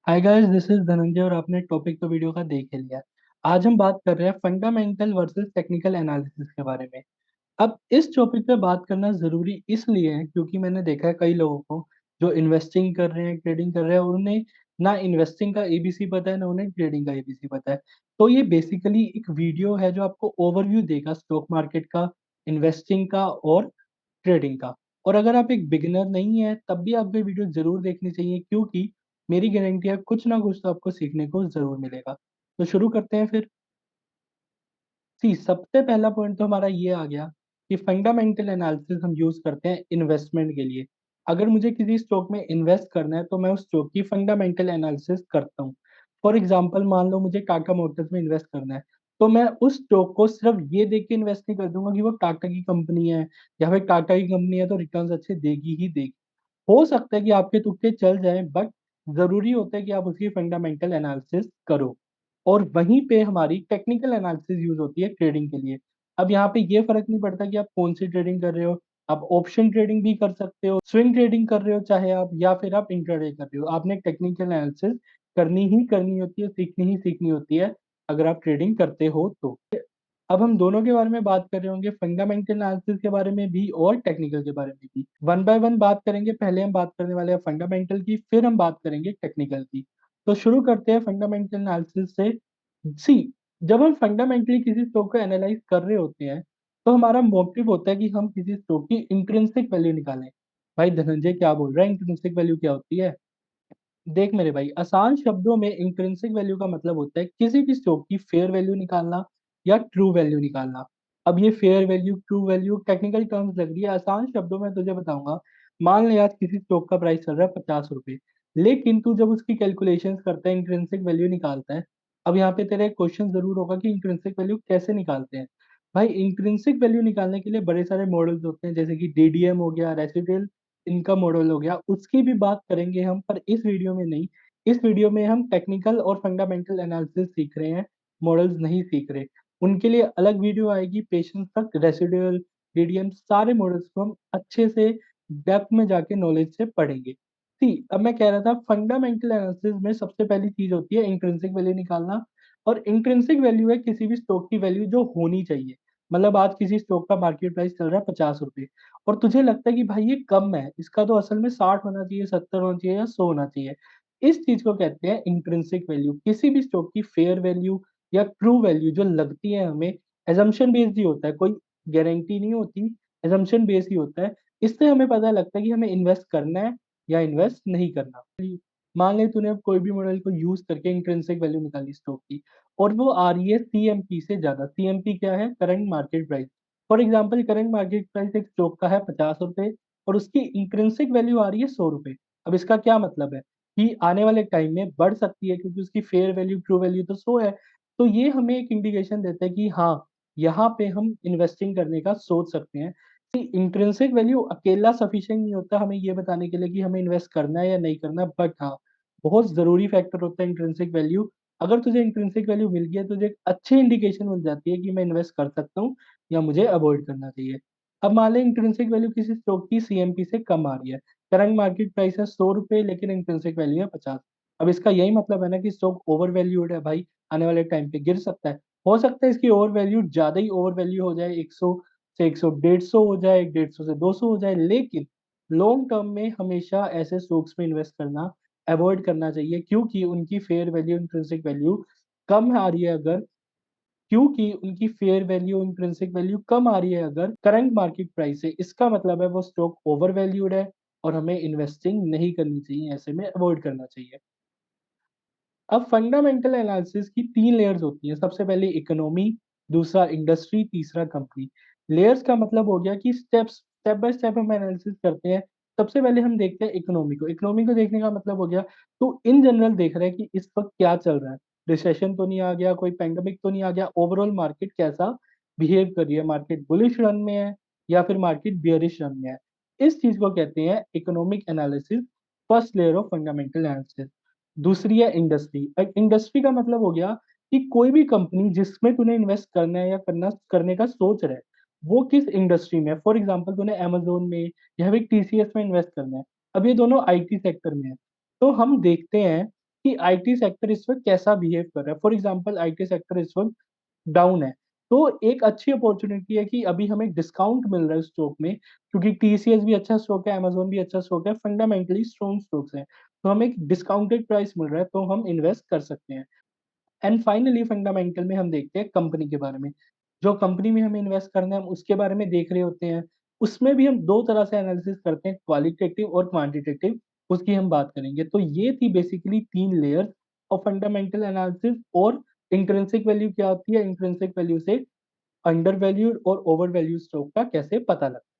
Hi guys, this is Dhananjay और आपने topic तो वीडियो का देख ही लिया। आज हम बात कर रहे हैं फंडामेंटल वर्सेस टेक्निकल एनालिसिस के बारे में। अब इस टॉपिक पे बात करना जरूरी इसलिए है क्योंकि मैंने देखा है कई लोगों को जो इन्वेस्टिंग कर रहे हैं, ट्रेडिंग कर रहे हैं, उन्हें ना इन्वेस्टिंग का एबीसी पता है ना उन्हें ट्रेडिंग का एबीसी पता है। तो ये बेसिकली एक वीडियो है जो आपको ओवरव्यू देगा स्टॉक मार्केट का, इन्वेस्टिंग का और ट्रेडिंग का। और अगर आप एक बिगिनर नहीं है तब भी आपको ये वीडियो जरूर देखनी चाहिए क्योंकि मेरी गारंटी है कुछ ना कुछ तो आपको सीखने को जरूर मिलेगा। तो शुरू करते हैं फिर। सी सबसे पहला पॉइंट तो हमारा ये आ गया कि फंडामेंटल एनालिसिस हम यूज करते हैं इन्वेस्टमेंट के लिए। अगर मुझे किसी स्टॉक में इन्वेस्ट करना है तो मैं उस स्टॉक की फंडामेंटल एनालिसिस करता हूँ। फॉर एग्जांपल मान लो मुझे टाटा मोटर्स में इन्वेस्ट करना है, तो मैं उस स्टॉक को सिर्फ ये देख के इन्वेस्ट नहीं कर दूंगा कि वो टाटा की कंपनी है या फिर टाटा की कंपनी है तो रिटर्न्स अच्छे देगी ही देगी। हो सकता है कि आपके तुक्के चल जाएं, बट जरूरी होता है कि आप उसकी फंडामेंटल एनालिसिस करो। और वहीं पे हमारी टेक्निकल एनालिसिस यूज होती है ट्रेडिंग के लिए। अब यहाँ पे ये फर्क नहीं पड़ता कि आप कौन सी ट्रेडिंग कर रहे हो। आप ऑप्शन ट्रेडिंग भी कर सकते हो, स्विंग ट्रेडिंग कर रहे हो चाहे आप, या फिर आप इंट्राडे कर रहे हो, आपने टेक्निकल एनालिसिस करनी ही करनी होती है, सीखनी ही सीखनी होती है अगर आप ट्रेडिंग करते हो तो। अब हम दोनों के बारे में बात कर रहे होंगे, फंडामेंटल एनालिसिस के बारे में भी और टेक्निकल के बारे में भी। वन बाय वन बात करेंगे। पहले हम बात करने वाले हैं फंडामेंटल की, फिर हम बात करेंगे टेक्निकल की। तो शुरू करते हैं फंडामेंटल एनालिसिस से। सी जब हम फंडामेंटली किसी स्टॉक को एनालाइज कर रहे होते हैं तो हमारा मोटिव होता है कि हम किसी स्टॉक की इंट्रिंसिक वैल्यू निकालें। भाई धनंजय क्या बोल रहा है, इंट्रिंसिक वैल्यू क्या होती है? देख मेरे भाई, आसान शब्दों में इंट्रिंसिक वैल्यू का मतलब होता है किसी भी स्टॉक की फेयर वैल्यू निकालना या ट्रू वैल्यू निकालना। अब ये fair value true value technical terms लग रही है, आसान शब्दों में तुझे बताऊंगा। मान ले आज किसी स्टॉक का प्राइस चल रहा है 50 रुपए, लेकिन तू जब उसकी कैलकुलेशन करता है, इंट्रिंसिक वैल्यू निकालता है। अब यहाँ पे तेरा एक क्वेश्चन जरूर होगा कि इंट्रिंसिक वैल्यू कैसे निकालते हैं। भाई इंट्रिंसिक वैल्यू निकालने के लिए बड़े सारे मॉडल्स होते हैं, जैसे कि डीडीएम हो गया, रेसिडुअल इनकम मॉडल हो गया, उसकी भी बात करेंगे हम, पर इस वीडियो में नहीं। इस वीडियो में हम टेक्निकल और फंडामेंटल एनालिसिस सीख रहे हैं, मॉडल्स नहीं सीख रहे। उनके लिए अलग वीडियो आएगी, पेशेंस तक रेसिडुअल डीडीएम सारे मॉडल्स को हम अच्छे से डेप्थ में जाके नॉलेज से पढ़ेंगे। सी अब मैं कह रहा था फंडामेंटल एनालिसिस में सबसे पहली चीज होती है इंट्रिंसिक वैल्यू निकालना। और इंट्रिंसिक वैल्यू है किसी भी स्टॉक की वैल्यू जो होनी चाहिए। मतलब आज किसी स्टॉक का मार्केट प्राइस चल रहा है 50 रुपए, और तुझे लगता है कि भाई ये कम है, इसका तो असल में 60 होना चाहिए, 70 होना चाहिए या 100 होना चाहिए। इस चीज को कहते हैं इंट्रिंसिक वैल्यू। किसी भी स्टॉक की फेयर वैल्यू या ट्रू वैल्यू जो लगती है हमें, एजम्पशन बेस्ड ही होता है, कोई गारंटी नहीं होती, एजम्पशन बेस्ड ही होता है। इससे हमें पता लगता है कि हमें इन्वेस्ट करना है या इन्वेस्ट नहीं करना। मान ले तूने अब कोई भी मॉडल को यूज करके इंट्रिंसिक वैल्यू निकाली स्टॉक की, और वो आ रही है सीएमपी से ज्यादा। सीएमपी क्या है? Current market price. For example current market price एक स्टॉक का है 50 रुपए और उसकी इंट्रिंसिक वैल्यू आ रही है 100 रुपए। अब इसका क्या मतलब है कि आने वाले टाइम में बढ़ सकती है क्योंकि उसकी फेयर वैल्यू ट्रू वैल्यू तो 100 है। तो ये हमें एक इंडिकेशन देता है कि हाँ, यहाँ पे हम इन्वेस्टिंग करने का सोच सकते हैं। इंट्रिंसिक वैल्यू अकेला सफिशिएंट नहीं होता हमें ये बताने के लिए कि हमें इन्वेस्ट करना है या नहीं करना, बट हाँ, बहुत जरूरी फैक्टर होता है इंट्रिंसिक वैल्यू। अगर तुझे इंट्रिंसिक वैल्यू मिल गई है, तुझे एक अच्छी इंडिकेशन मिल जाती है कि मैं इन्वेस्ट कर सकता हूँ या मुझे अवॉइड करना चाहिए। अब मान लें इंट्रिंसिक वैल्यू किसी स्टॉक की सीएमपी से कम आ रही है। करंट मार्केट प्राइस है 100 रुपए लेकिन इंट्रिंसिक वैल्यू है 50। अब इसका यही मतलब है ना कि स्टॉक ओवर वैल्यूड है भाई, आने वाले टाइम पे गिर सकता है। हो सकता है इसकी ओवर वैल्यू ज्यादा ही ओवर वैल्यू हो जाए, 100 से 100 150 हो जाए, 150 से 200 हो जाए, लेकिन लॉन्ग टर्म में हमेशा ऐसे स्टॉक्स में इन्वेस्ट करना अवॉइड करना चाहिए क्योंकि उनकी फेयर वैल्यू इंट्रिंसिक वैल्यू कम आ रही है। अगर क्योंकि उनकी फेयर वैल्यू इंट्रिंसिक वैल्यू कम आ रही है अगर करंट मार्केट प्राइस से, इसका मतलब है वो स्टॉक ओवर वैल्यूड है और हमें इन्वेस्टिंग नहीं करनी चाहिए, ऐसे में अवॉइड करना चाहिए। अब फंडामेंटल एनालिसिस की तीन लेयर्स होती हैं। सबसे पहले इकोनॉमी, दूसरा इंडस्ट्री, तीसरा कंपनी। लेयर्स का मतलब हो गया कि स्टेप्स, स्टेप बाय स्टेप हम एनालिसिस करते हैं। सबसे पहले हम देखते हैं इकोनॉमी को। इकोनॉमी को देखने का मतलब हो गया तो इन जनरल देख रहे हैं कि इस वक्त क्या चल रहा है। रिसेशन तो नहीं आ गया, कोई पेंडेमिक तो नहीं आ गया, ओवरऑल मार्केट कैसा बिहेव कर रही है, मार्केट बुलिश रन में है या फिर मार्केट बियरिश रन में है। इस चीज को कहते हैं economic analysis, first layer of fundamental analysis. दूसरी है इंडस्ट्री। इंडस्ट्री का मतलब हो गया कि कोई भी कंपनी जिसमें तूने इन्वेस्ट करना है या करना करने का सोच रहा है, वो किस इंडस्ट्री में है। फॉर एग्जांपल तूने अमेजोन में या फिर टीसीएस में इन्वेस्ट करना है। अब ये दोनों आईटी सेक्टर में है। तो हम देखते हैं कि आईटी सेक्टर इस वक्त कैसा बिहेव कर रहा है। फॉर एग्जांपल आईटी सेक्टर इस वक्त डाउन है, तो एक अच्छी अपॉर्चुनिटी है कि अभी हमें डिस्काउंट मिल रहा है स्टॉक में, क्योंकि टीसीएस भी अच्छा स्टॉक है, अमेजोन भी अच्छा स्टॉक है, फंडामेंटली स्ट्रॉन्ग स्टॉक्स हैं, तो हमें एक डिस्काउंटेड प्राइस मिल रहा है, तो हम इन्वेस्ट कर सकते हैं। एंड फाइनली फंडामेंटल में हम देखते हैं कंपनी के बारे में। जो कंपनी में हमें इन्वेस्ट करना है हम उसके बारे में देख रहे होते हैं। उसमें भी हम दो तरह से एनालिसिस करते हैं, क्वालिटेटिव और क्वांटिटेटिव। उसकी हम बात करेंगे। तो ये थी बेसिकली तीन लेयर्स ऑफ फंडामेंटल एनालिसिस। और इंट्रिंसिक वैल्यू क्या होती है, इंट्रिंसिक वैल्यू से अंडर वैल्यूड और ओवर वैल्यू स्टॉक का कैसे पता लगता है।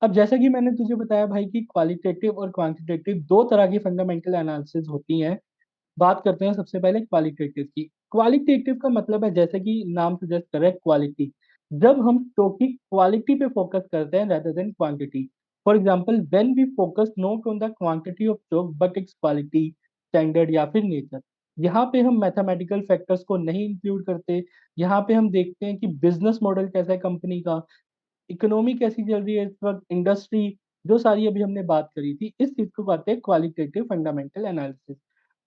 अब जैसा कि मैंने तुझे बताया भाई कि क्वालिटेटिव और क्वांटिटेटिव दो तरह की फंडामेंटल एनालिसिस होती हैं। बात करते हैं सबसे पहले क्वालिटेटिव की। क्वालिटेटिव का मतलब है, जैसे कि नाम सजेस्ट कर रहा है, क्वालिटी। जब हम स्टॉक की क्वालिटी पे फोकस करते हैं rather than quantity. For example when we focus not on the quantity of stock but its quality, standard या फिर नेचर। यहाँ पे हम मैथमेटिकल फैक्टर्स को नहीं इंक्लूड करते। यहाँ पे हम देखते हैं कि बिजनेस मॉडल कैसा है कंपनी का, इकोनॉमी कैसी चल रही है इस वक्त, इंडस्ट्री, जो सारी अभी हमने बात करी थी, इस चीज को कहते हैं क्वालिटेटिव फंडामेंटल एनालिसिस।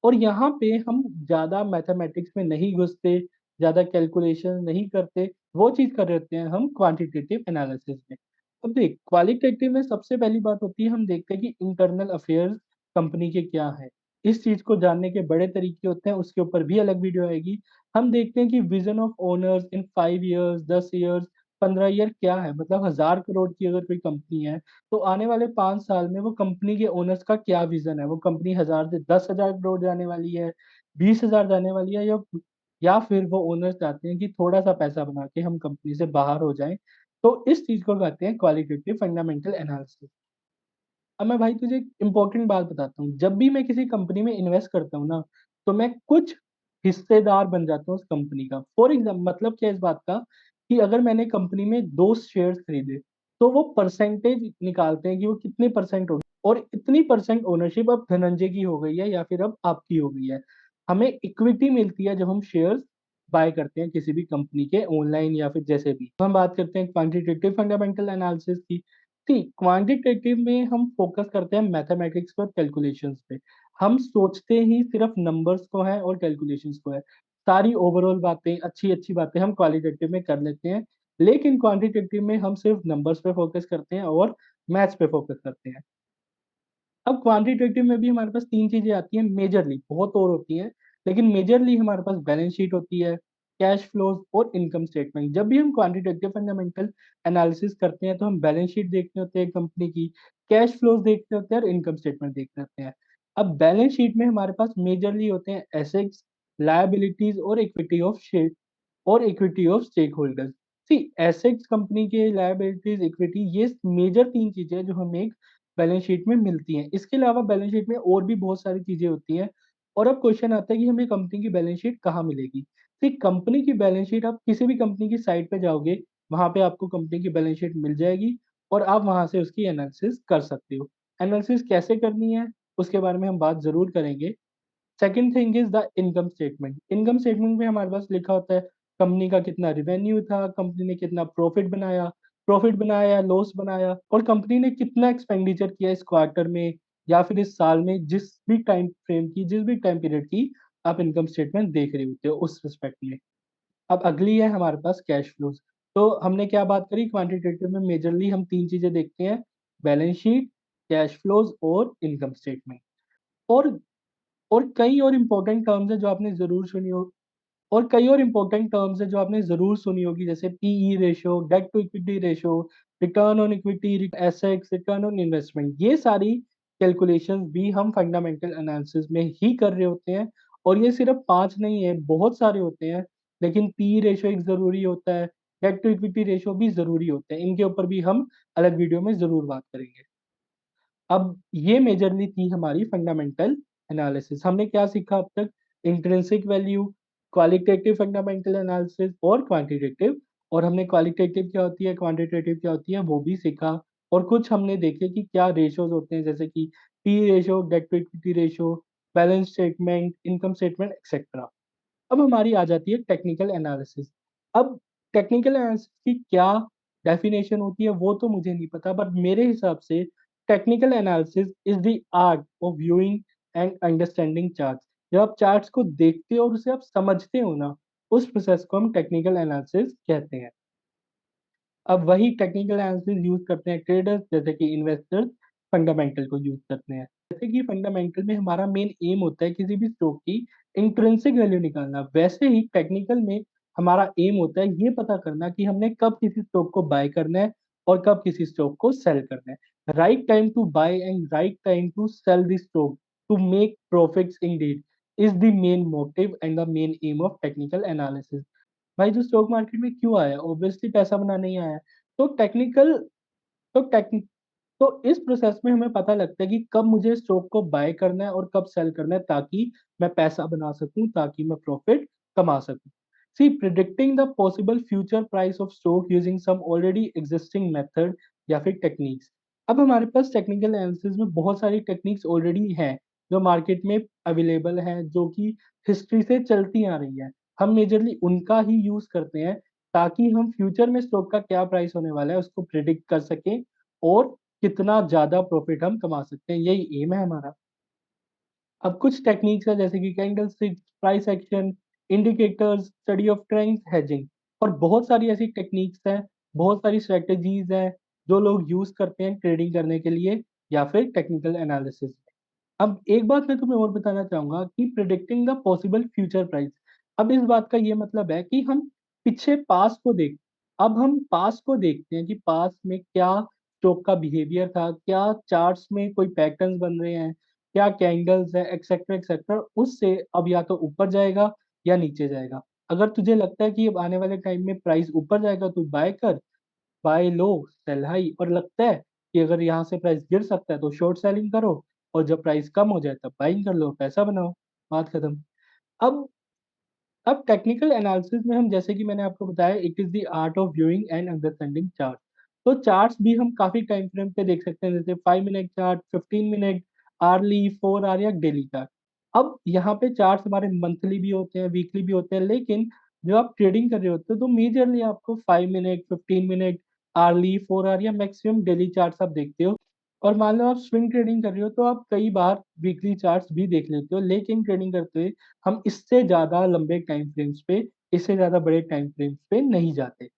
और यहाँ पे हम ज्यादा मैथमेटिक्स में नहीं घुसते, ज्यादा कैलकुलेशन नहीं करते, वो चीज कर रहे होते हैं हम क्वांटिटेटिव एनालिसिस में। अब देख, क्वालिटेटिव में सबसे पहली बात होती है, हम देखते हैं कि इंटरनल अफेयर्स कंपनी के क्या है। इस चीज को जानने के बड़े तरीके होते हैं, उसके ऊपर भी अलग वीडियो आएगी। हम देखते हैं कि vision of owners in 5 years, 10 years, 15 year क्या है। मतलब 1000 करोड़ की अगर कोई कंपनी है, तो आने वाले 5 साल में वो कंपनी के ओनर्स का क्या विजन है। वो कंपनी 1000 से 10,000 करोड़ जाने वाली है, 20,000 जाने वाली है, या फिर वो ओनर्स चाहते हैं कि थोड़ा सा पैसा बना के हम कंपनी से बाहर हो जाएं। तो इस चीज को कहते हैं क्वालिटेटिव फंडामेंटल एनालिसिस। अब मैं भाई तुझे एक इंपॉर्टेंट बात बताता हूँ। जब भी मैं किसी कंपनी में इन्वेस्ट करता हूँ ना, तो मैं कुछ हिस्सेदार बन जाता हूँ उस कंपनी का। फॉर एग्जाम्पल, मतलब क्या है इस बात का, कि अगर मैंने कंपनी में 2 शेयर खरीदे, तो वो परसेंटेज निकालते हैं कि वो कितने परसेंट हो गए, और इतनी परसेंट ओनरशिप अब धनंजय की हो गई है या फिर अब आपकी हो गई है। हमें इक्विटी मिलती है जब हम शेयर्स बाय करते हैं किसी भी कंपनी के, ऑनलाइन या फिर जैसे भी। हम बात करते हैं क्वांटिटेटिव फंडामेंटल एनालिसिस की। ठीक, क्वांटिटेटिव में हम फोकस करते हैं मैथमेटिक्स पर, कैलकुलेशंस पे। हम सोचते ही सिर्फ नंबर्स को है और कैलकुलेशंस को है। सारी ओवरऑल बातें, अच्छी अच्छी बातें हम क्वालिटेटिव में कर लेते हैं, लेकिन क्वांटिटेटिव में हम सिर्फ नंबर्स पे फोकस करते हैं और मैथ्स पे फोकस करते हैं। अब क्वांटिटेटिव में भी हमारे पास तीन चीजें आती हैं मेजरली, बहुत और होती हैं, लेकिन मेजरली हमारे पास बैलेंस शीट होती है, कैश फ्लोज और इनकम स्टेटमेंट। जब भी हम क्वांटिटेटिव फंडामेंटल एनालिसिस करते हैं, तो हम बैलेंस शीट देखते होते हैं कंपनी की, कैश फ्लोज देखते होते हैं और इनकम स्टेटमेंट देखते होते हैं। अब बैलेंस शीट में हमारे पास मेजरली होते हैं एसेट्स, लायबिलिटीज और equity of stakeholders. See, assets company के, लायबिलिटीज, इक्विटी, ये मेजर तीन चीजें हैं जो हमें एक बैलेंस शीट में मिलती हैं। इसके अलावा बैलेंस शीट में और भी बहुत सारी चीजें होती हैं। और अब क्वेश्चन आता है कि हमें कंपनी की बैलेंस शीट कहाँ मिलेगी। तो कंपनी की बैलेंस शीट, आप किसी भी कंपनी की साइट पे जाओगे, वहां पे आपको कंपनी की बैलेंस शीट मिल जाएगी, और आप वहां से उसकी एनालिसिस कर सकते हो। एनालिसिस कैसे करनी है उसके बारे में हम बात जरूर करेंगे। Second thing is the income statement. Income statement में हमारे पास लिखा होता है कंपनी का कितना रिवेन्यू था, कंपनी ने कितना प्रॉफिट बनाया या लॉस बनाया, और कंपनी ने कितना एक्सपेंडिचर किया इस क्वार्टर में या फिर इस साल में, जिस भी टाइम पीरियड की आप इनकम स्टेटमेंट देख रहे होते हो उस रिस्पेक्ट में। अब अगली है हमारे पास कैश फ्लोज। तो हमने क्या बात करी, क्वांटिटेटिव में मेजरली हम तीन चीजें देखते हैं, बैलेंस शीट, कैश फ्लोज और इनकम स्टेटमेंट। और और कई और इम्पोर्टेंट टर्म्स है जो आपने जरूर सुनी हो और कई और इम्पोर्टेंट टर्म्स है जो आपने जरूर सुनी होगी, जैसे PE ratio, debt to equity ratio, return on equity, assets, return on investment. ये सारी कैलकुलेशंस भी हम फंडामेंटल एनालिसिस में ही कर रहे होते हैं। और ये सिर्फ पांच नहीं है, बहुत सारे होते हैं, लेकिन पी रेशियो एक जरूरी होता है, डेट टू इक्विटी रेशियो भी जरूरी होते हैं। इनके ऊपर भी हम अलग वीडियो में जरूर बात करेंगे। अब ये मेजरली थी हमारी फंडामेंटल एनालिसिस। हमने क्या सीखा अब तक, intrinsic value, qualitative fundamental analysis और क्वांटिटेटिव। और हमने क्वालिटेटिव क्या होती है, क्वांटिटेटिव क्या होती है, वो भी सीखा। और कुछ हमने देखे कि क्या रेशियोज होते हैं, जैसे कि P ratio, debt to equity ratio, balance statement, income statement, etcetera. अब हमारी आ जाती है टेक्निकल एनालिसिस। अब टेक्निकल एनालिसिस की क्या डेफिनेशन होती है वो तो मुझे नहीं पता, बट मेरे हिसाब से technical analysis is the art of viewing and understanding charts. जब आप चार्ट्स को देखते हो और उसे आप समझते हो ना, उस प्रोसेस को हम टेक्निकल एनालिसिस कहते हैं। अब वही टेक्निकल एनालिसिस यूज करते हैं ट्रेडर्स, जैसे कि इन्वेस्टर्स फंडामेंटल को यूज करते हैं। जैसे कि फंडामेंटल में हमारा मेन एम होता है किसी भी स्टॉक की इंट्रिंसिक वैल्यू निकालना, वैसे ही टेक्निकल में हमारा एम होता है ये पता करना कि हमने कब किसी स्टॉक को बाय करना है और कब किसी स्टॉक को सेल करना है। Right time to buy and right time to sell the stock to make profits indeed is the main motive and the main aim of technical analysis. भाई जो स्टॉक मार्केट में क्यों आया, ऑब्वियसली पैसा बनाने ही आया। तो टेक्निकल तो टेक्निक तो इस प्रोसेस में हमें पता लगता है कि कब मुझे स्टॉक को बाय करना है और कब सेल करना है, ताकि मैं पैसा बना सकूं, ताकि मैं प्रॉफिट कमा सकूं। See predicting the possible future price of stock using some already existing method या फिर टेक्निक्स। अब हमारे पास टेक्निकल एनालिसिस में बहुत सारी टेक्निक्स ऑलरेडी हैं जो मार्केट में अवेलेबल हैं, जो कि हिस्ट्री से चलती आ रही है। हम मेजरली उनका ही यूज करते हैं ताकि हम फ्यूचर में स्टॉक का क्या प्राइस होने वाला है उसको प्रिडिक्ट कर सकें और कितना ज्यादा प्रॉफिट हम कमा सकते हैं, यही एम है हमारा। अब कुछ टेक्निक्स है जैसे कि candle sticks, price action, indicators, study of trends, hedging, और बहुत सारी ऐसी टेक्निक्स हैं, बहुत सारी स्ट्रेटेजीज हैं जो लोग यूज करते हैं ट्रेडिंग करने के लिए या फिर टेक्निकल एनालिसिस। अब एक बात मैं तुम्हें और बताना चाहूंगा कि predicting the possible future price. अब इस बात का ये मतलब है कि हम पीछे पास को देख अब हम पास को देखते हैं कि पास में क्या स्टॉक का बिहेवियर था, क्या चार्ट्स में कोई पैटर्न्स बन रहे हैं, क्या कैंडल्स है, एक्सेट्रा एक्सेट्रा। उससे अब या तो ऊपर जाएगा या नीचे जाएगा। अगर तुझे लगता है कि अब आने वाले टाइम में प्राइस ऊपर जाएगा तो बाय कर, बाय लो सेल हाई, और लगता है कि अगर यहाँ से प्राइस गिर सकता है तो शॉर्ट सेलिंग करो, और जब प्राइस कम हो जाए तब बाइंग कर लो, पैसा बनाओ, बात खत्म। अब अब टेक्निकल एनालिसिस में हम, जैसे कि मैंने आपको बताया, it is the art of viewing and understanding chart. तो चार्ट्स भी हम काफी टाइम फ्रेम पे देख सकते हैं, जैसे 5 minute chart, 15 minute, hourly, 4 hour या डेली चार्ट। अब यहाँ पे चार्ट्स हमारे मंथली भी होते हैं, वीकली भी होते हैं, लेकिन जब आप ट्रेडिंग कर रहे होते हो तो मेजरली आपको 5 मिनट, 15 मिनट, आर्ली, 4 आवर या मैक्सिमम डेली चार्ट्स आप देखते हो। और मान लो आप स्विंग ट्रेडिंग कर रहे हो तो आप कई बार वीकली चार्ट्स भी देख लेते हो, लेकिन ट्रेडिंग करते हुए हम इससे ज्यादा लंबे टाइम फ्रेम्स पे, इससे ज्यादा बड़े टाइम फ्रेम्स पे नहीं जाते।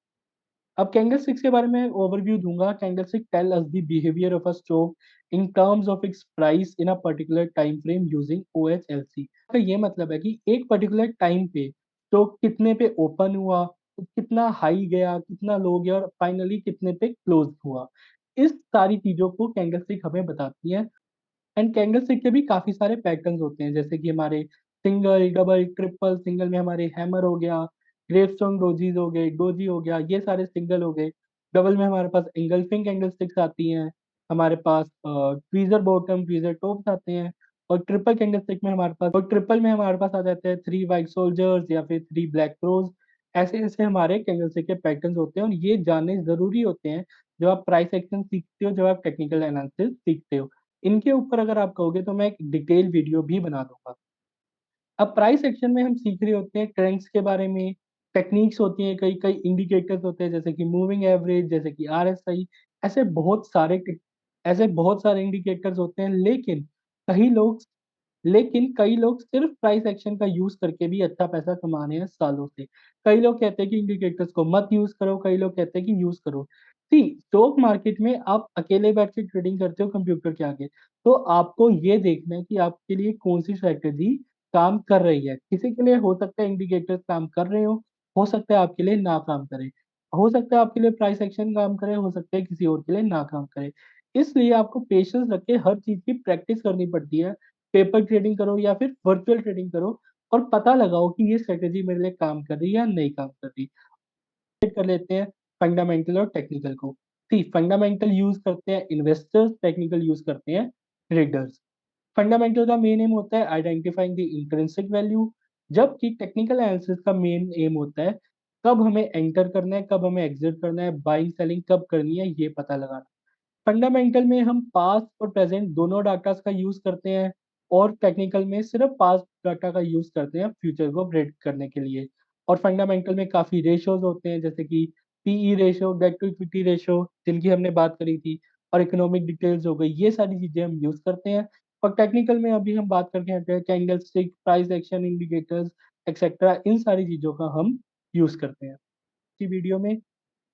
अब कैंडल स्टिक्स के बारे में ओवरव्यू दूंगा। Candle stick tell us the behaviour of a stock in terms of its price in a particular time frame using OHLC. का ये मतलब है कि एक पर्टिकुलर टाइम पे स्टॉक कितने पे ओपन हुआ, कितना हाई गया, कितना लो गया, और फाइनली कितने पे क्लोज हुआ। इस सारी चीजों को कैंडल स्टिक हमें बताती है। एंड कैंडल स्टिक के भी काफी सारे पैटर्न्स होते हैं, जैसे कि हमारे सिंगल, डबल, ट्रिपल। सिंगल में हमारे हैमर हो गया, ग्रेवस्टोन डोजीज हो गए, डोजी हो गया, ये सारे सिंगल हो गए। डबल में हमारे पास एंगल्फिंग कैंडल स्टिक्स आती हैं, हमारे पास ट्वीजर बॉटम, ट्वीजर टॉप्स आते हैं। और ट्रिपल कैंडल स्टिक में हमारे पास, और ट्रिपल में हमारे पास आ जाते हैं 3 वाइट सोल्जर्स या फिर 3 ब्लैक क्रोज। ऐसे ऐसे हमारे कैंडल स्टिक के पैटर्न्स होते हैं, और ये जानने जरूरी होते हैं जब आप प्राइस एक्शन सीखते हो, जब आप टेक्निकल एनालिसिस सीखते हो। इनके ऊपर अगर आप कहोगे तो मैं एक डिटेल वीडियो भी बना दूंगा। अब प्राइस एक्शन में हम सीख रहे होते हैं ट्रेंड्स के बारे में, टेक्निक्स होती हैं, कई कई इंडिकेटर्स होते हैं जैसे कि मूविंग एवरेज, जैसे कि आरएसआई। ऐसे बहुत सारे ऐसे बहुत सारे इंडिकेटर्स होते हैं, कई लोग लेकिन कई लोग सिर्फ प्राइस एक्शन का यूज करके भी अच्छा पैसा कमा रहे हैं सालों से। कई लोग कहते हैं कि इंडिकेटर्स को मत यूज करो, कई लोग कहते हैं कि यूज करो। सी स्टॉक मार्केट में आप अकेले बैठ के ट्रेडिंग करते हो कंप्यूटर के आगे, तो आपको ये देखना है कि आपके लिए कौन सी स्ट्रेटेजी काम कर रही है। किसी के लिए हो सकता है इंडिकेटर्स काम कर रहे हो सकता है आपके लिए ना काम करे, हो सकता है आपके लिए प्राइस एक्शन काम करे, हो सकता है किसी और के लिए ना काम करे। इसलिए आपको पेशेंस रख के हर चीज की प्रैक्टिस करनी पड़ती है। पेपर ट्रेडिंग करो या फिर वर्चुअल ट्रेडिंग करो, और पता लगाओ कि ये स्ट्रेटेजी मेरे लिए काम कर रही है या नहीं काम कर रही। कर लेते हैं फंडामेंटल और टेक्निकल को। सी फंडामेंटल यूज करते हैं इन्वेस्टर्स, टेक्निकल यूज करते हैं ट्रेडर्स। फंडामेंटल का मेन एम होता है आइडेंटिफाइंग द इंट्रिंसिक वैल्यू, जबकि टेक्निकल एनालिसिस का मेन एम होता है कब हमें एंटर करना है, कब हमें एग्जिट करना है, बाइंग सेलिंग कब करनी है, ये पता लगाना। फंडामेंटल में हम पास्ट और प्रेजेंट दोनों डाटा का यूज करते हैं, और टेक्निकल में सिर्फ पास्ट डाटा का यूज करते हैं फ्यूचर को प्रेडिक्ट करने के लिए। और फंडामेंटल में काफी रेशियोज होते हैं, जैसे कि PE ratio, debt to equity ratio, जिनकी हमने बात करी थी, और इकोनॉमिक डिटेल्स हो गई, ये सारी चीजें हम यूज करते हैं और टेक्निकल में अभी हम बात करके हटे हैं candle stick, price action indicators etcetera, इन सारी चीज़ों का हम यूज़ करते हैं। की वीडियो में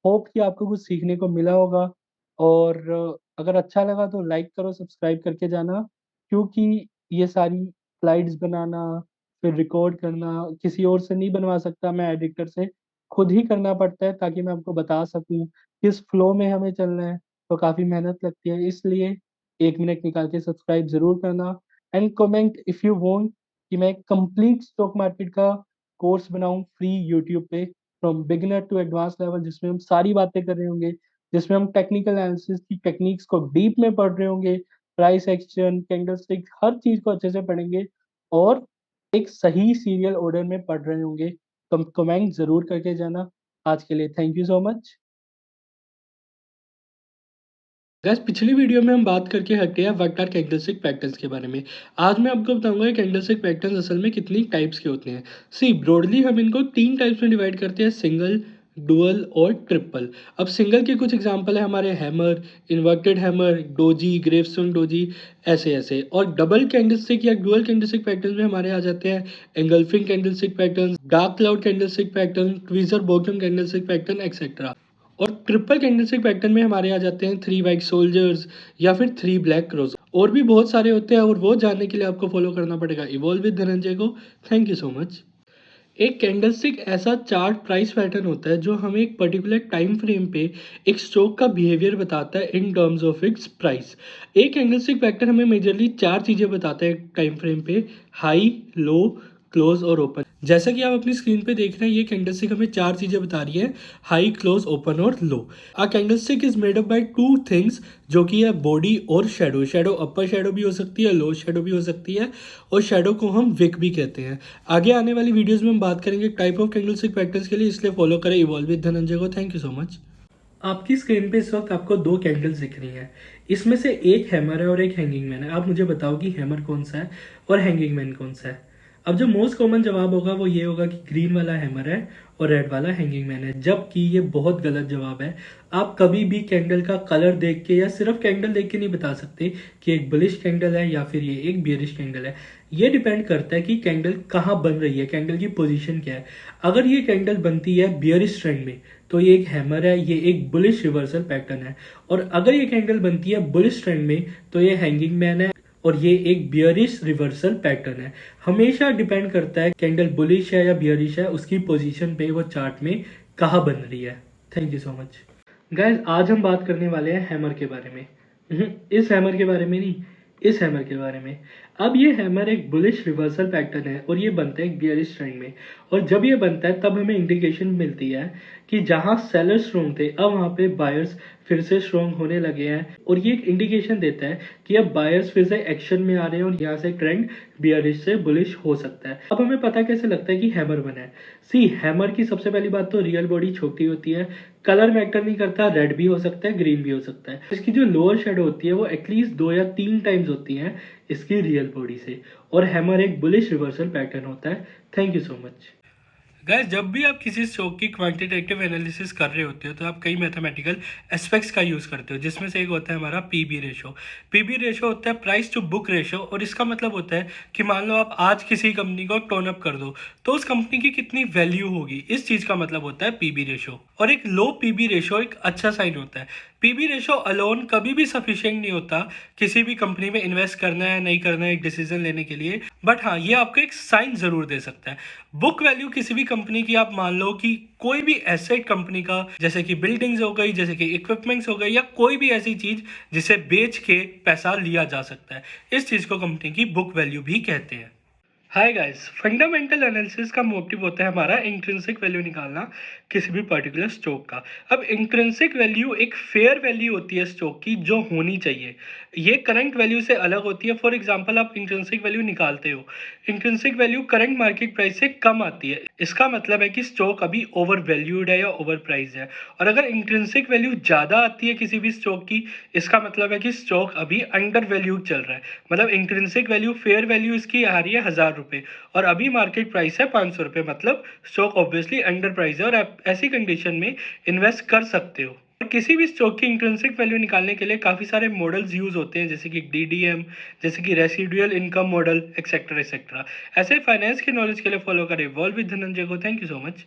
होप कि आपको कुछ सीखने को मिला होगा और अगर अच्छा लगा तो लाइक करो, सब्सक्राइब करके जाना क्योंकि ये सारी स्लाइड्स बनाना, फिर रिकॉर्ड करना किसी और से नहीं बनवा सकता मैं एडिटर से, खुद ही करना पड़ता है ताकि मैं आपको बता सकूँ किस फ्लो में हमें चलना है, तो काफ़ी मेहनत लगती है इसलिए 1 मिनट निकाल के सब्सक्राइब ज़रूर करना and comment if you want कि मैं कंप्लीट स्टॉक मार्केट का कोर्स बनाऊँ फ्री यूट्यूब पे from beginner to advance level जिसमें हम सारी बातें कर रहे होंगे, जिसमें हम टेक्निकल एनालिसिस की टेक्निक्स को डीप में पढ़ रहे होंगे, प्राइस एक्शन, कैंडलस्टिक हर चीज़ को अच्छे से पढ़ेंगे और एक सही सीरियल ऑर्डर में पढ़ रहे होंगे। कमेंट ज़रूर करके जाना। आज के लिए thank you so much. Guys पिछली वीडियो में हम बात करके हटे हैं व्हाट आर कैंडलस्टिक पैटर्न्स के बारे में। आज मैं आपको बताऊंगा कैंडलस्टिक पैटर्न्स असल में कितनी टाइप्स के होते हैं। सी ब्रॉडली हम इनको 3 टाइप्स में डिवाइड करते हैं, सिंगल, डुअल और ट्रिपल। अब सिंगल के कुछ एग्जांपल है हमारे hammer, inverted hammer, doji, gravestone doji, ऐसे ऐसे। और डबल कैंडलस्टिक या डुअल कैंडलस्टिक पैटर्न में हमारे आ जाते हैं engulfing candlestick pattern, dark cloud candlestick pattern, tweezer bottom candlestick pattern etcetera. और ट्रिपल कैंडलस्टिक पैटर्न में हमारे आ जाते हैं 3 व्हाइट सोल्जर्स या फिर 3 ब्लैक क्रोस। और भी बहुत सारे होते हैं और वो जानने के लिए आपको फॉलो करना पड़ेगा इवॉल्व विद धनंजय को। Thank you so much. एक कैंडलस्टिक ऐसा चार्ट प्राइस पैटर्न होता है जो हमें एक पर्टिकुलर टाइम फ्रेम पे एक स्टॉक का बिहेवियर बताता है इन टर्म्स ऑफ इट्स प्राइस। एक कैंडलस्टिक पैटर्न हमें मेजरली 4 चीज़ें बताता है टाइम फ्रेम पे, हाई, लो, क्लोज और ओपन। जैसा कि आप अपनी स्क्रीन पे देख रहे हैं ये कैंडलस्टिक हमें 4 चीज़ें बता रही है, हाई, क्लोज, ओपन और low. A candlestick is made up by 2 things जो कि है बॉडी और शेडो। शेडो अपर शेडो भी हो सकती है, लो शेडो भी हो सकती है और शेडो को हम विक भी कहते हैं। आगे आने वाली वीडियोस में हम बात करेंगे टाइप ऑफ कैंडलस्टिक पैटर्न्स के लिए, इसलिए फॉलो करें इवॉल्व विद धनंजय को। Thank you so much. आपकी स्क्रीन पे इस वक्त आपको 2 कैंडल्स दिख रही हैं। इसमें से एक हैमर है और एक हैंगिंग मैन है। आप मुझे बताओ कि हैमर कौन सा है और हैंगिंग मैन कौन सा है। अब जो मोस्ट कॉमन जवाब होगा वो ये होगा कि ग्रीन वाला हैमर है और रेड वाला हैंगिंग मैन है, जबकि ये बहुत गलत जवाब है। आप कभी भी कैंडल का कलर देख के या सिर्फ कैंडल देख के नहीं बता सकते कि एक बुलिश कैंडल है या फिर ये एक बियरिश कैंडल है। ये डिपेंड करता है कि कैंडल कहाँ बन रही है, कैंडल की पोजीशन क्या है। अगर ये कैंडल बनती है बियरिश ट्रेंड में तो ये एक हैमर है, ये एक बुलिश रिवर्सल पैटर्न है। और अगर ये कैंडल बनती है बुलिश ट्रेंड में तो ये हैंगिंग मैन है और ये एक बियरिश रिवर्सल पैटर्न है। हमेशा डिपेंड करता है कैंडल बुलिश है या बियरिश है, उसकी पोजीशन पे वो चार्ट में कहाँ बन रही है। Thank you so much guys. आज हम बात करने वाले हैं हैमर के बारे में। इस हैमर के बारे में नहीं, इस हैमर के बारे में। अब ये हैमर एक बुलिश रिवर्सल पैटर्न है और ये बनता है एक बियरिश ट्रेंड में। और जब ये बनता है तब हमें इंडिकेशन मिलती है कि जहां सेलर स्ट्रॉन्ग थे अब वहां पे बायर्स फिर से स्ट्रॉन्ग होने लगे हैं। और ये एक इंडिकेशन देता है कि अब बायर्स फिर से एक्शन में आ रहे हैं और यहाँ से ट्रेंड बियरिश से बुलिश हो सकता है। अब हमें पता कैसे लगता है कि हैमर बना है। सी हैमर की सबसे पहली बात तो रियल बॉडी छोटी होती है, कलर मैटर नहीं करता, रेड भी हो सकता है, ग्रीन भी हो सकता है। इसकी जो लोअर शेडो होती है वो एटलीस्ट 2 या 3 टाइम्स होती है इसकी रियल बॉडी से। और हैमर एक बुलिश रिवर्सल पैटर्न होता है। Thank you so much guys. जब भी आप किसी स्टॉक की क्वांटिटेटिव एनालिसिस कर रहे होते हो तो आप कई मैथमेटिकल एस्पेक्ट्स का यूज़ करते हो, जिसमें से एक होता है हमारा पीबी रेशो। पीबी रेशो होता है प्राइस टू बुक रेशो और इसका मतलब होता है कि मान लो आप आज किसी कंपनी को टर्न अप कर दो तो उस कंपनी की कितनी वैल्यू होगी, इस चीज़ का मतलब होता है पीबी रेशो। और एक लो पीबी रेशो एक अच्छा साइन होता है। पीबी रेशो अलोन कभी भी सफिशिएंट नहीं होता किसी भी कंपनी में इन्वेस्ट करना है नहीं करना है एक डिसीजन लेने के लिए, बट हाँ ये आपको एक साइन जरूर दे सकता है। बुक वैल्यू किसी भी कंपनी की, आप मान लो कि कोई भी एसेट कंपनी का, जैसे कि बिल्डिंग्स हो गई, जैसे कि इक्विपमेंट्स हो गई, या कोई भी ऐसी चीज जिसे बेच के पैसा लिया जा सकता है, इस चीज को कंपनी की बुक वैल्यू भी कहते हैं। हाय गाइस, फंडामेंटल एनालिसिस का मोटिव होता है हमारा इंट्रिंसिक वैल्यू निकालना किसी भी पर्टिकुलर स्टॉक का। अब इंट्रिंसिक वैल्यू एक फेयर वैल्यू होती है स्टॉक की जो होनी चाहिए। ये करंट वैल्यू से अलग होती है। फॉर एग्जांपल आप इंट्रिंसिक वैल्यू निकालते हो, intrinsic value current market price से कम आती है, इसका मतलब है कि स्टॉक अभी ओवर वैल्यूड है या ओवर प्राइस है। और अगर इंट्रिंसिक वैल्यू ज़्यादा आती है किसी भी स्टॉक की, इसका मतलब है कि स्टॉक अभी अंडर वैल्यूड चल रहा है। मतलब इंट्रिंसिक वैल्यू, फेयर वैल्यू इसकी आ रही है 1000 रुपये और अभी मार्केट प्राइस है 500 रुपये, मतलब स्टॉक ऑब्वियसली अंडर प्राइस है और आप ऐसी कंडीशन में इन्वेस्ट कर सकते हो। और किसी भी स्टॉक की इंट्रिंसिक वैल्यू निकालने के लिए काफ़ी सारे मॉडल्स यूज़ होते हैं, जैसे कि डीडीएम, जैसे कि residual income model, etcetera etcetera. ऐसे फाइनेंस के नॉलेज के लिए फॉलो करें इवॉल्व विद धनंजय को। Thank you so much.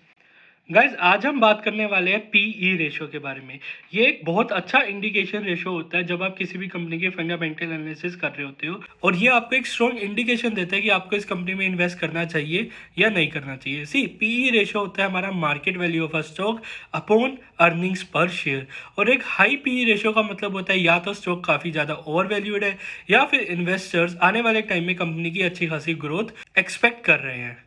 Guys, आज हम बात करने वाले हैं पीई रेशो के बारे में। ये एक बहुत अच्छा इंडिकेशन रेशो होता है जब आप किसी भी कंपनी के फंडामेंटल एनालिसिस कर रहे होते हो, और ये आपको एक स्ट्रॉन्ग इंडिकेशन देता है कि आपको इस कंपनी में इन्वेस्ट करना चाहिए या नहीं करना चाहिए। सी, पीई रेशो होता है हमारा market value of a stock upon earnings पर शेयर। और एक हाई पीई रेशो का मतलब होता है या तो स्टॉक काफ़ी ज़्यादा ओवर वैल्यूड है, या फिर इन्वेस्टर्स आने वाले टाइम में कंपनी की अच्छी खासी ग्रोथ एक्सपेक्ट कर रहे हैं।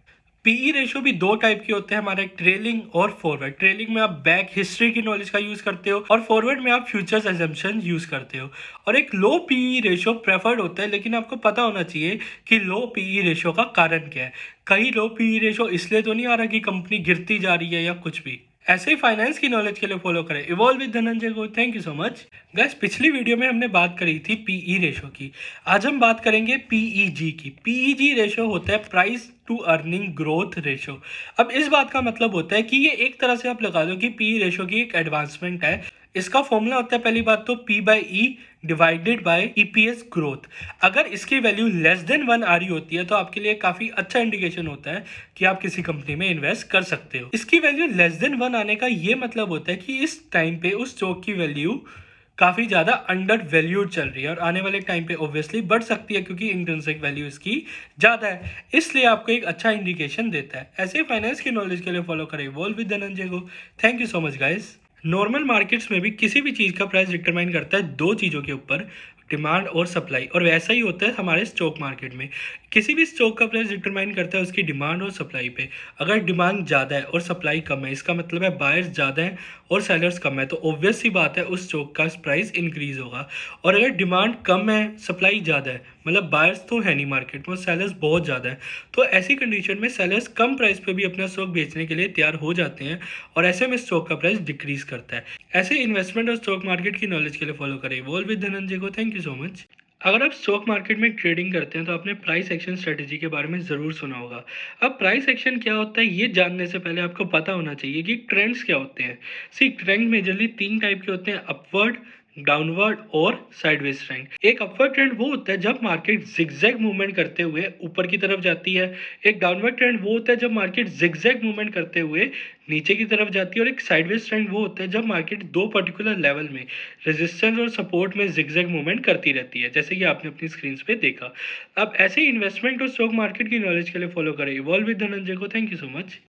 पीई रेशो भी दो टाइप के होते हैं हमारे, ट्रेलिंग और फॉरवर्ड। ट्रेलिंग में आप बैक हिस्ट्री की नॉलेज का यूज करते हो, और फॉरवर्ड में आप फ्यूचर्स एजम्पशन यूज करते हो। और एक लो पीई रेशो प्रेफर्ड होता है, लेकिन आपको पता होना चाहिए कि लो पीई रेशो का कारण क्या है। कहीं लो पीई रेशो इसलिए तो नहीं आ रहा कि कंपनी गिरती जा रही है या कुछ भी। ऐसे ही फाइनेंस की नॉलेज के लिए फॉलो करें इवॉल्व विद धनंजय को। Thank you so much. Gas, पिछली वीडियो में हमने बात करी थी पीई रेशो की। आज हम बात करेंगे पीईजी की। पीईजी रेशो होता है price to earning growth ratio. अब इस बात का मतलब होता है कि ये एक तरह से आप लगा लो कि पी रेशो की एक एडवांसमेंट है। इसका फॉर्मूला होता है, पहली बात तो P by E divided by EPS growth. अगर इसकी वैल्यू लेस देन 1 आ रही होती है तो आपके लिए काफी अच्छा इंडिकेशन होता है कि आप किसी कंपनी में इन्वेस्ट कर सकते हो। इसकी वैल्यू लेस देन 1 आने का ये मतलब होता है कि इस टाइम पे उस स्टॉक की वैल्यू काफ़ी ज़्यादा अंडर वैल्यूड चल रही है, और आने वाले टाइम पे ऑब्वियसली बढ़ सकती है क्योंकि इंट्रिंसिक वैल्यू इसकी ज़्यादा है। इसलिए आपको एक अच्छा इंडिकेशन देता है। ऐसे फाइनेंस की नॉलेज के लिए फॉलो करें इवॉल्व विद धनंजय को। Thank you so much guys. Normal markets में भी किसी भी चीज़ का प्राइस डिटरमाइन करता है दो चीज़ों के ऊपर, डिमांड और सप्लाई। और वैसा ही होता है हमारे स्टॉक मार्केट में। किसी भी स्टॉक का प्राइस डिटरमाइन करता है उसकी डिमांड और सप्लाई पे। अगर डिमांड ज़्यादा है और सप्लाई कम है, इसका मतलब है बायर्स ज़्यादा है और सेलर्स कम है, तो ऑब्वियस सी बात है उस स्टॉक का प्राइस इंक्रीज होगा। और अगर डिमांड कम है, सप्लाई ज़्यादा है, मतलब बायर्स तो है नहीं मार्केट में, सेलर्स बहुत ज़्यादा है, तो ऐसी कंडीशन में सेलर्स कम प्राइस पे भी अपना स्टॉक बेचने के लिए तैयार हो जाते हैं, और ऐसे में स्टॉक का प्राइस डिक्रीज करता है। ऐसे इन्वेस्टमेंट और स्टॉक मार्केट की नॉलेज के लिए फॉलो करें इवॉल्व विद धनंजय को। Thank you so much. अगर आप स्टॉक मार्केट में ट्रेडिंग करते हैं तो आपने प्राइस एक्शन स्ट्रेटेजी के बारे में ज़रूर सुना होगा। अब प्राइस एक्शन क्या होता है ये जानने से पहले आपको पता होना चाहिए कि ट्रेंड्स क्या होते हैं। सी, ट्रेंड मेजरली तीन टाइप के होते हैं, अपवर्ड, डाउनवर्ड और साइडवेज ट्रेंड। एक अपवर्ड ट्रेंड वो होता है जब मार्केट जिगजैग मूवमेंट करते हुए ऊपर की तरफ जाती है। एक डाउनवर्ड ट्रेंड वो होता है जब मार्केट जिगजैग मूवमेंट करते हुए नीचे की तरफ जाती है। और एक साइडवेज ट्रेंड वो होता है जब मार्केट दो पर्टिकुलर लेवल में रेजिस्टेंस और सपोर्ट में जिगजैग मूवमेंट करती रहती है, जैसे कि आपने अपनी स्क्रीन पे देखा। अब ऐसे इन्वेस्टमेंट और स्टॉक मार्केट की नॉलेज के लिए फॉलो करें इवॉल्व विद धनंजय को। Thank you so much.